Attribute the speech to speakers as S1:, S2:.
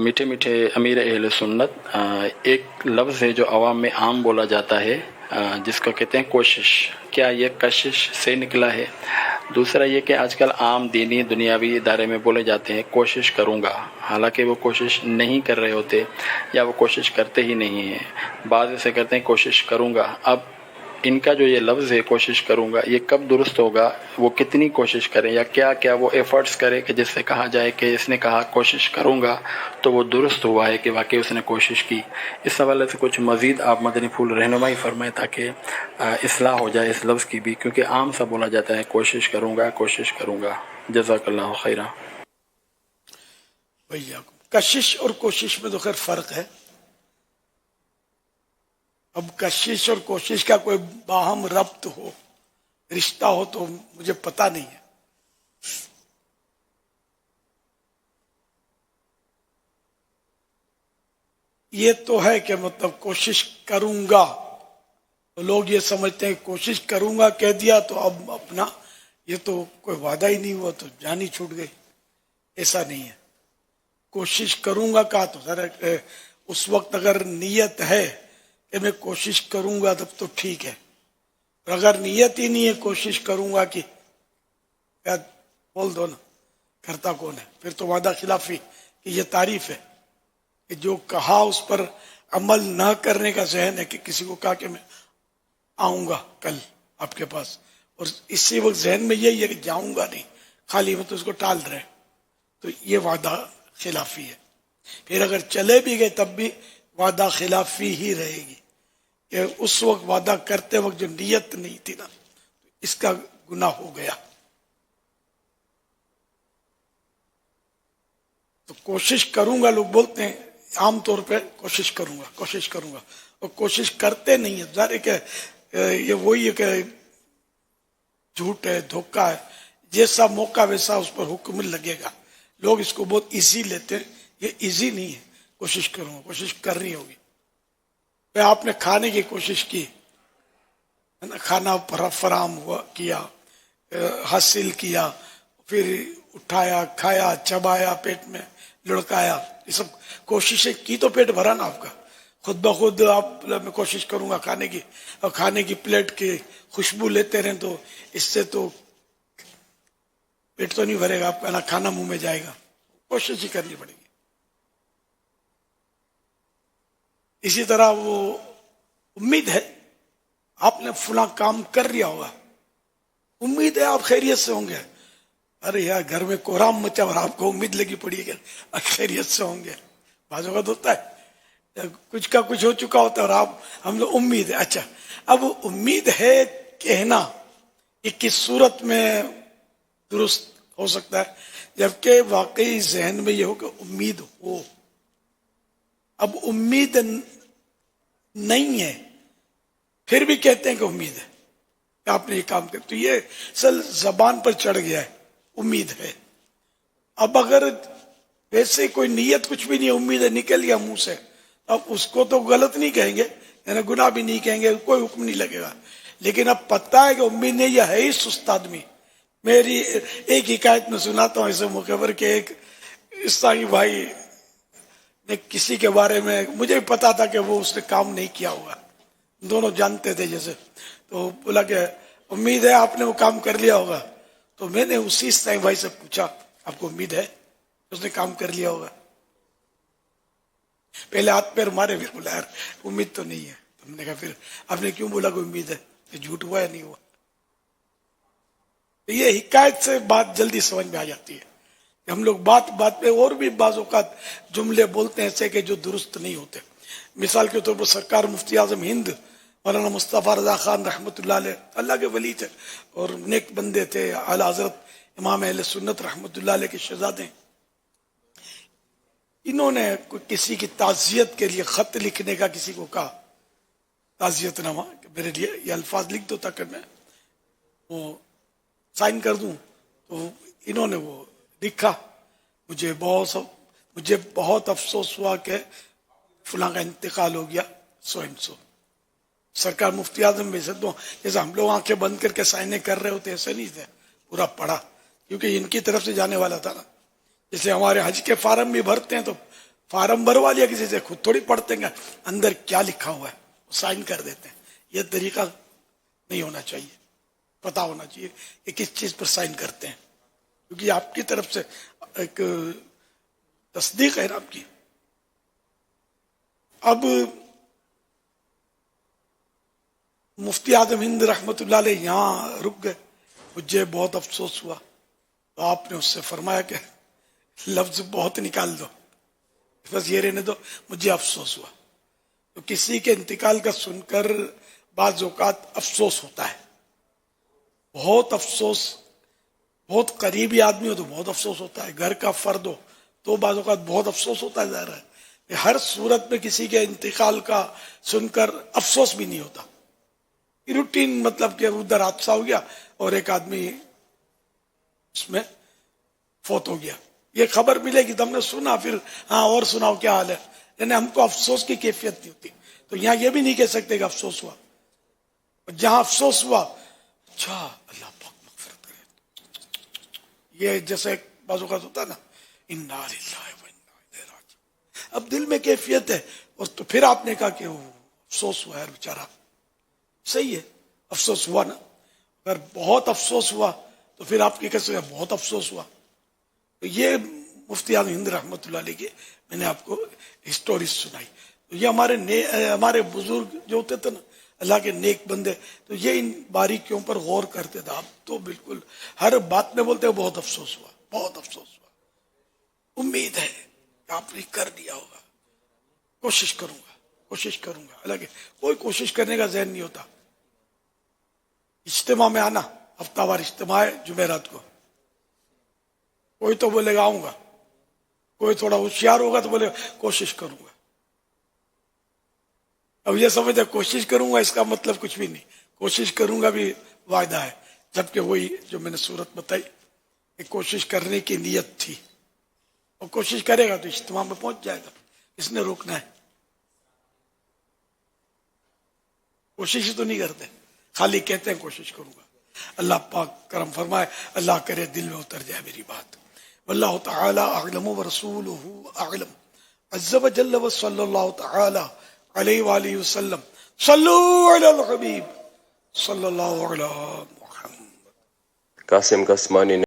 S1: میٹھے میٹھے امیر اہل سنت، ایک لفظ ہے جو عوام میں عام بولا جاتا ہے، جس کو کہتے ہیں کوشش. کیا یہ کشش سے نکلا ہے؟ دوسرا یہ کہ آج کل عام دینی دنیاوی ادارے میں بولے جاتے ہیں کوشش کروں گا، حالانکہ وہ کوشش نہیں کر رہے ہوتے یا وہ کوشش کرتے ہی نہیں ہیں. بعض ایسے کرتے ہیں کوشش کروں گا. اب ان کا جو یہ لفظ ہے کوشش کروں گا، یہ کب درست ہوگا؟ وہ کتنی کوشش کریں یا کیا وہ ایفرٹس کرے کہ جس سے کہا جائے کہ اس نے کہا کوشش کروں گا تو وہ درست ہوا ہے کہ واقعی اس نے کوشش کی. اس حوالے سے کچھ مزید آپ مدنی پھول رہنمائی فرمائیں تاکہ اصلاح ہو جائے اس لفظ کی بھی، کیونکہ عام سا بولا جاتا ہے کوشش کروں گا کوشش کروں گا. جزاک اللہ خیرہ.
S2: بھیا کشش اور کوشش میں تو خیر فرق ہے. اب کشش اور کوشش کا کوئی باہم ربط ہو، رشتہ ہو تو مجھے پتہ نہیں ہے. یہ تو ہے کہ مطلب کوشش کروں گا تو لوگ یہ سمجھتے ہیں کوشش کروں گا کہہ دیا تو اب اپنا یہ تو کوئی وعدہ ہی نہیں ہوا تو جان ہی چھوٹ گئی. ایسا نہیں ہے. کوشش کروں گا کہا تو سر اس وقت اگر نیت ہے کہ میں کوشش کروں گا تب تو ٹھیک ہے، اگر نیت ہی نہیں ہے کوشش کروں گا کہ بول دو نا کرتا کون ہے، پھر تو وعدہ خلافی کہ یہ تعریف ہے کہ جو کہا اس پر عمل نہ کرنے کا ذہن ہے. کہ کسی کو کہا کہ میں آؤں گا کل آپ کے پاس اور اسی وقت ذہن میں یہی ہے کہ جاؤں گا نہیں، خالی میں تو اس کو ٹال رہے، تو یہ وعدہ خلافی ہے. پھر اگر چلے بھی گئے تب بھی وعدہ خلافی ہی رہے گی کہ اس وقت وعدہ کرتے وقت جو نیت نہیں تھی نا اس کا گناہ ہو گیا. تو کوشش کروں گا لوگ بولتے ہیں عام طور پہ کوشش کروں گا کوشش کروں گا اور کوشش کرتے نہیں ہیں. ظاہر ہے کہ یہ وہی ہے کہ جھوٹ ہے، دھوکہ ہے. جیسا موقع ویسا اس پر حکم لگے گا. لوگ اس کو بہت ایزی لیتے ہیں، یہ ایزی نہیں ہے. کوشش کروں گا، کوشش کرنی ہوگی. آپ نے کھانے کی کوشش کی، کھانا فراہم ہوا کیا، حاصل کیا، پھر اٹھایا، کھایا، چبایا، پیٹ میں لڑکایا، یہ سب کوششیں کی تو پیٹ بھرا نا آپ کا. خود بخود آپ میں کوشش کروں گا کھانے کی، اور کھانے کی پلیٹ کی خوشبو لیتے رہیں تو اس سے تو پیٹ تو نہیں بھرے گا آپ کا، نا کھانا منہ میں جائے گا. کوشش ہی کرنی پڑے گی. اسی طرح وہ امید ہے آپ نے فلاں کام کر لیا ہوگا، امید ہے آپ خیریت سے ہوں گے. ارے یار گھر میں کوہرام مچا اور آپ کو امید لگی پڑی ہے کہ خیریت سے ہوں گے. بعض اوقات ہوتا ہے کچھ کا کچھ ہو چکا ہوتا ہے اور ہم لوگ امید ہے. اچھا اب امید ہے کہنا یہ کس صورت میں درست ہو سکتا ہے؟ جبکہ واقعی ذہن میں یہ ہو کہ امید ہو. اب امید نہیں ہے پھر بھی کہتے ہیں کہ امید ہے کہ آپ نے یہ کام کیا، تو یہ اصل زبان پر چڑھ گیا ہے امید ہے. اب اگر ویسے کوئی نیت کچھ بھی نہیں، امید ہے نکل گیا منہ سے، اب اس کو تو غلط نہیں کہیں گے، یعنی گناہ بھی نہیں کہیں گے، کوئی حکم نہیں لگے گا. لیکن اب پتہ ہے کہ امید نہیں، یہ ہے ہی سست آدمی. میری ایک حکایت میں سناتا ہوں ایسے موقع پر کہ ایک عیسائی بھائی نے کسی کے بارے میں، مجھے بھی پتا تھا کہ وہ اس نے کام نہیں کیا ہوگا، دونوں جانتے تھے جیسے، تو بولا کہ امید ہے آپ نے وہ کام کر لیا ہوگا. تو میں نے اسی عیسائی بھائی سے پوچھا آپ کو امید ہے اس نے کام کر لیا ہوگا؟ پہلے ہاتھ پیر مارے، پھر بولا یار امید تو نہیں ہے. ہم نے کہا پھر آپ نے کیوں بولا کہ امید ہے؟ کہ جھوٹ ہوا یا نہیں ہوا؟ یہ حکایت سے بات جلدی سمجھ میں آ جاتی ہے. ہم لوگ بات بات پہ اور بھی بعض اوقات جملے بولتے ہیں ایسے کہ جو درست نہیں ہوتے. مثال کے طور پر سرکار مفتی اعظم ہند مولانا مصطفیٰ رضا خان رحمۃ اللہ علیہ، اللہ کے ولی تھے اور نیک بندے تھے، اعلیٰ حضرت امام اہل سنت رحمۃ اللہ علیہ کے شہزادے. انہوں نے کسی کی تعزیت کے لیے خط لکھنے کا کسی کو کہا، تعزیت نامہ کہ میرے لیے یہ الفاظ لکھ دو تاکہ میں وہ سائن کر دوں. تو انہوں نے وہ لکھا، مجھے بہت افسوس ہوا کہ فلاں کا انتقال ہو گیا سو اینڈ سو. سرکار مفتی اعظم میں سے تو جیسے ہم لوگ آنکھیں بند کر کے سائنیں کر رہے ہوتے ایسے نہیں تھے، پورا پڑھا کیونکہ ان کی طرف سے جانے والا تھا نا. جیسے ہمارے حج کے فارم بھی بھرتے ہیں تو فارم بھروا لیا کسی سے, خود تھوڑی پڑھتے ہیں اندر کیا لکھا ہوا ہے, سائن کر دیتے ہیں. یہ طریقہ نہیں ہونا چاہیے, پتا ہونا چاہیے کہ کس چیز پر سائن کرتے ہیں, کیونکہ آپ کی طرف سے ایک تصدیق ہے نا آپ کی. اب مفتی اعظم ہند رحمت اللہ علیہ یہاں رک گئے. مجھے بہت افسوس ہوا, تو آپ نے اس سے فرمایا کہ لفظ بہت نکال دو, بس یہ رہنے دو. مجھے افسوس ہوا, تو کسی کے انتقال کا سن کر بعض اوقات افسوس ہوتا ہے, بہت افسوس. بہت قریبی آدمی ہو تو بہت افسوس ہوتا ہے, گھر کا فرد ہو تو بعض اوقات بہت افسوس ہوتا ہے. ظاہر ہے ہر صورت میں کسی کے انتقال کا سن کر افسوس بھی نہیں ہوتا. روٹین مطلب کہ ادھر حادثہ ہو گیا اور ایک آدمی اس میں فوت ہو گیا, یہ خبر ملے گی تو ہم نے سنا, پھر ہاں اور سناؤ کیا حال ہے, یعنی ہم کو افسوس کی کیفیت نہیں ہوتی. تو یہاں یہ بھی نہیں کہہ سکتے کہ افسوس ہوا. جہاں افسوس ہوا, اچھا اللہ پاک مغفرت کرے, یہ جیسے بعض اوقات ہوتا ہے نا, انا للہ و انا الیہ راجعون. اب دل میں کیفیت ہے, اور تو پھر آپ نے کہا کہ وہ افسوس ہوا ہے بیچارہ. صحیح ہے, افسوس ہوا نا. اگر بہت افسوس ہوا تو پھر آپ کی کیسے بہت افسوس ہوا. تو یہ مفتی اعظم ہند رحمت اللہ علیہ کی میں نے آپ کو ہسٹوری سنائی. تو یہ ہمارے بزرگ جو ہوتے تھے نا, اللہ کے نیک بندے, تو یہ ان باریکیوں پر غور کرتے تھے. آپ تو بالکل ہر بات میں بولتے ہیں بہت افسوس ہوا, بہت افسوس ہوا. امید ہے کہ آپ نے کر دیا ہوگا. کوشش کروں گا, کوشش کروں گا. حالانکہ کوئی کوشش کرنے کا ذہن نہیں ہوتا. اجتماع میں آنا, ہفتہ وار اجتماع ہے جمعرات کو, کوئی تو بولے گا آؤں گا, کوئی تھوڑا ہوشیار ہوگا تو بولے گا کوشش کروں گا. اب یہ سمجھتے کوشش کروں گا اس کا مطلب کچھ بھی نہیں. کوشش کروں گا بھی وعدہ ہے, جبکہ وہی جو میں نے صورت بتائی کہ کوشش کرنے کی نیت تھی, اور کوشش کرے گا تو اجتماع میں پہنچ جائے گا. اس نے روکنا ہے. کوشش تو نہیں کرتے, خالی کہتے ہیں کوشش کروں گا. اللہ پاک کرم فرمائے, اللہ کرے دل میں اتر جائے میری بات. واللہ تعالی اعلم ورسولہ اعلم. عز وجل وصلی اللہ تعالی علیہ وآلہ وسلم. صلو علی الحبیب صلی اللہ علیہ محمد.
S3: قاسم قسمانی نے